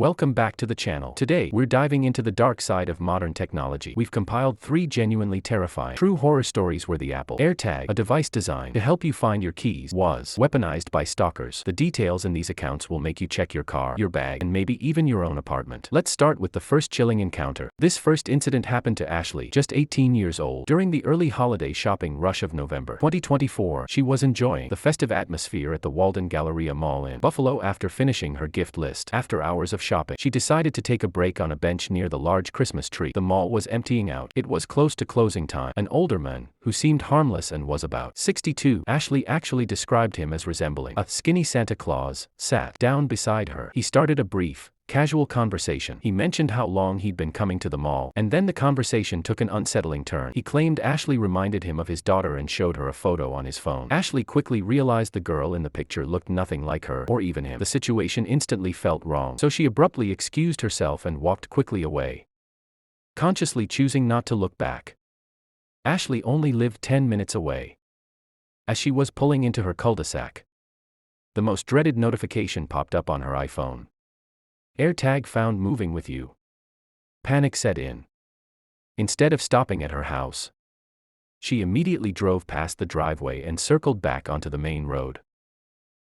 Welcome back to the channel. Today, we're diving into the dark side of modern technology. We've compiled 3 genuinely terrifying, true horror stories where the Apple AirTag, a device designed to help you find your keys, was weaponized by stalkers. The details in these accounts will make you check your car, your bag, and maybe even your own apartment. Let's start with the first chilling encounter. This first incident happened to Ashley, just 18 years old. During the early holiday shopping rush of November 2024, she was enjoying the festive atmosphere at the Walden Galleria Mall in Buffalo after finishing her gift list. After hours of shopping, she decided to take a break on a bench near the large Christmas tree. The mall was emptying out. It was close to closing time. An older man, who seemed harmless and was about 62, Ashley actually described him as resembling a skinny Santa Claus, sat down beside her. He started a brief, casual conversation. He mentioned how long he'd been coming to the mall, and then the conversation took an unsettling turn. He claimed Ashley reminded him of his daughter and showed her a photo on his phone. Ashley quickly realized the girl in the picture looked nothing like her or even him. The situation instantly felt wrong, so she abruptly excused herself and walked quickly away, consciously choosing not to look back. Ashley only lived 10 minutes away. As she was pulling into her cul-de-sac, the most dreaded notification popped up on her iPhone. AirTag found moving with you. Panic set in. Instead of stopping at her house, she immediately drove past the driveway and circled back onto the main road.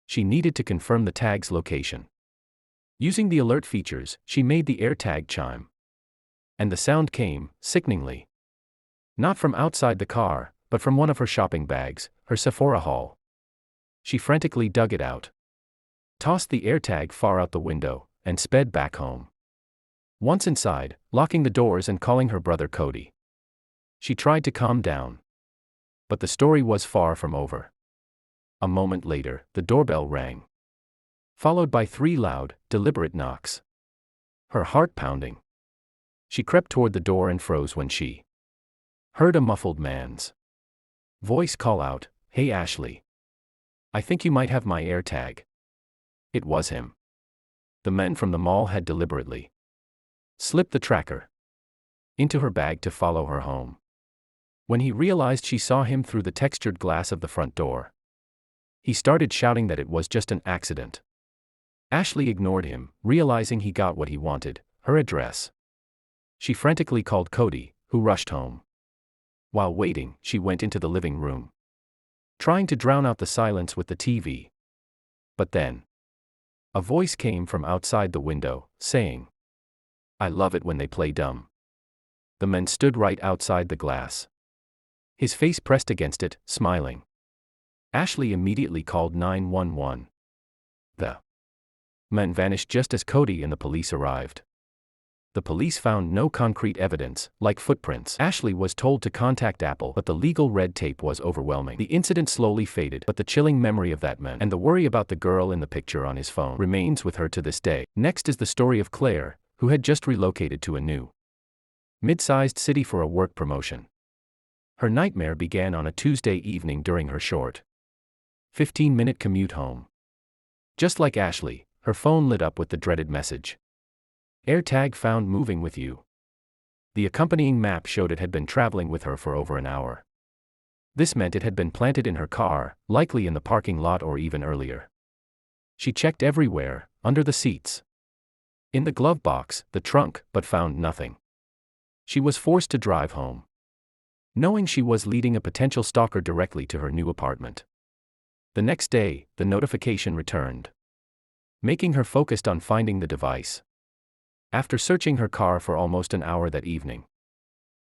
She needed to confirm the tag's location. Using the alert features, she made the AirTag chime. And the sound came, sickeningly, not from outside the car, but from one of her shopping bags, her Sephora haul. She frantically dug it out, tossed the AirTag far out the window, and sped back home. Once inside, locking the doors and calling her brother Cody, she tried to calm down. But the story was far from over. A moment later, the doorbell rang, followed by 3 loud, deliberate knocks. Her heart pounding, she crept toward the door and froze when she heard a muffled man's voice call out, "Hey Ashley. I think you might have my AirTag." It was him. The man from the mall had deliberately slipped the tracker into her bag to follow her home. When he realized she saw him through the textured glass of the front door, he started shouting that it was just an accident. Ashley ignored him, realizing he got what he wanted, her address. She frantically called Cody, who rushed home. While waiting, she went into the living room, trying to drown out the silence with the TV. But then, a voice came from outside the window, saying, "I love it when they play dumb." The man stood right outside the glass, his face pressed against it, smiling. Ashley immediately called 911. The man vanished just as Cody and the police arrived. The police found no concrete evidence, like footprints. Ashley was told to contact Apple, but the legal red tape was overwhelming. The incident slowly faded, but the chilling memory of that man and the worry about the girl in the picture on his phone remains with her to this day. Next is the story of Claire, who had just relocated to a new, mid-sized city for a work promotion. Her nightmare began on a Tuesday evening during her short 15-minute commute home. Just like Ashley, her phone lit up with the dreaded message, "AirTag found moving with you." The accompanying map showed it had been traveling with her for over an hour. This meant it had been planted in her car, likely in the parking lot or even earlier. She checked everywhere, under the seats, in the glove box, the trunk, but found nothing. She was forced to drive home, knowing she was leading a potential stalker directly to her new apartment. The next day, the notification returned, making her focused on finding the device. After searching her car for almost an hour that evening,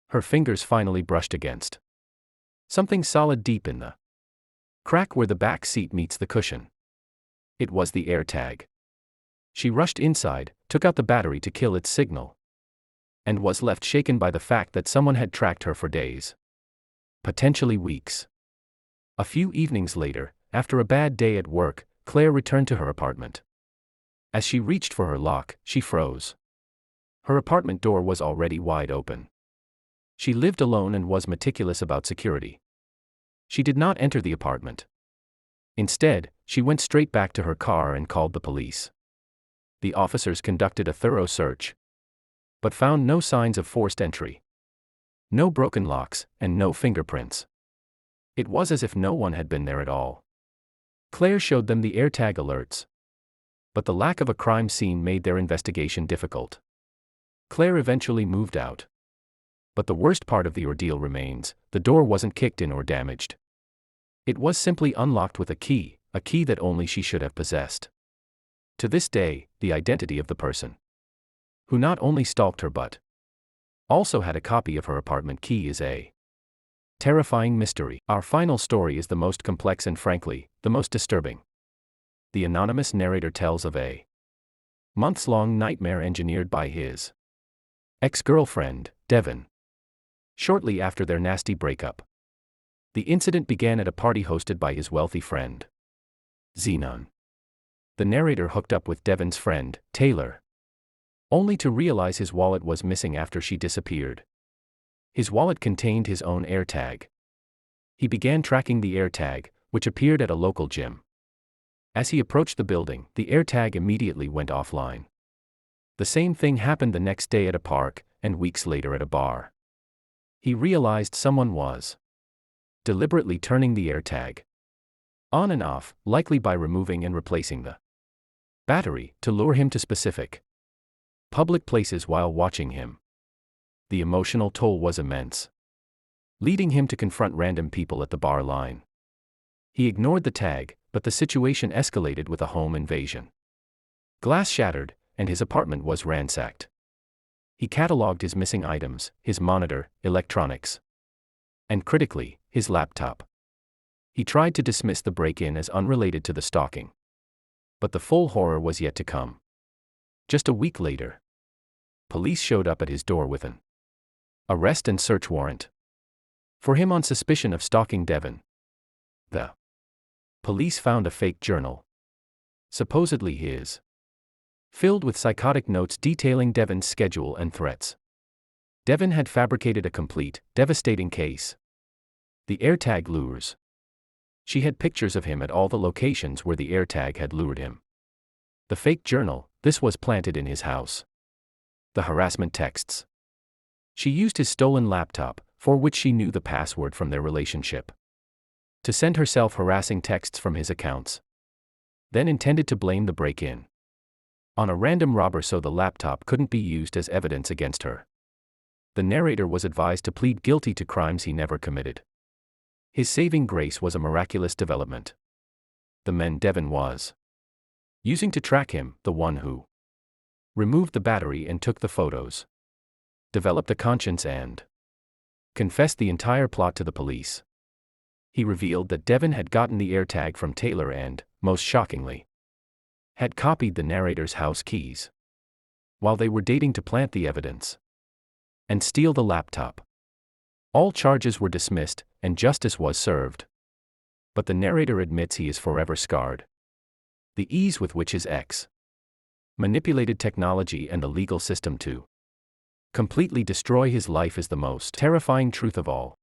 her fingers finally brushed against something solid deep in the crack where the back seat meets the cushion. It was the AirTag. She rushed inside, took out the battery to kill its signal, and was left shaken by the fact that someone had tracked her for days, potentially weeks. A few evenings later, after a bad day at work, Claire returned to her apartment. As she reached for her lock, she froze. Her apartment door was already wide open. She lived alone and was meticulous about security. She did not enter the apartment. Instead, she went straight back to her car and called the police. The officers conducted a thorough search, but found no signs of forced entry, no broken locks, and no fingerprints. It was as if no one had been there at all. Claire showed them the AirTag alerts, But the lack of a crime scene made their investigation difficult. Claire eventually moved out. But the worst part of the ordeal remains: the door wasn't kicked in or damaged. It was simply unlocked with a key that only she should have possessed. To this day, the identity of the person who not only stalked her but also had a copy of her apartment key is a terrifying mystery. Our final story is the most complex and, frankly, the most disturbing. The anonymous narrator tells of a months-long nightmare engineered by his ex-girlfriend, Devon. Shortly after their nasty breakup, the incident began at a party hosted by his wealthy friend, Zenon. The narrator hooked up with Devon's friend, Taylor, only to realize his wallet was missing after she disappeared. His wallet contained his own AirTag. He began tracking the AirTag, which appeared at a local gym. As he approached the building, the AirTag immediately went offline. The same thing happened the next day at a park, and weeks later at a bar. He realized someone was deliberately turning the AirTag on and off, likely by removing and replacing the battery, to lure him to specific public places while watching him. The emotional toll was immense, leading him to confront random people at the bar line. He ignored the tag, but the situation escalated with a home invasion. Glass shattered, and his apartment was ransacked. He cataloged his missing items: his monitor, electronics, and critically, his laptop. He tried to dismiss the break-in as unrelated to the stalking. But the full horror was yet to come. Just a week later, police showed up at his door with an arrest and search warrant for him on suspicion of stalking Devon. The police found a fake journal, supposedly his, filled with psychotic notes detailing Devon's schedule and threats. Devon had fabricated a complete, devastating case. The AirTag lures. She had pictures of him at all the locations where the AirTag had lured him. The fake journal, this was planted in his house. The harassment texts. She used his stolen laptop, for which she knew the password from their relationship, to send herself harassing texts from his accounts. Then intended to blame the break-in on a random robber so the laptop couldn't be used as evidence against her. The narrator was advised to plead guilty to crimes he never committed. His saving grace was a miraculous development. The men Devon was using to track him, the one who removed the battery and took the photos, developed a conscience and confessed the entire plot to the police. He revealed that Devon had gotten the AirTag from Taylor and, most shockingly, had copied the narrator's house keys while they were dating to plant the evidence and steal the laptop. All charges were dismissed, and justice was served. But the narrator admits he is forever scarred. The ease with which his ex manipulated technology and the legal system to completely destroy his life is the most terrifying truth of all.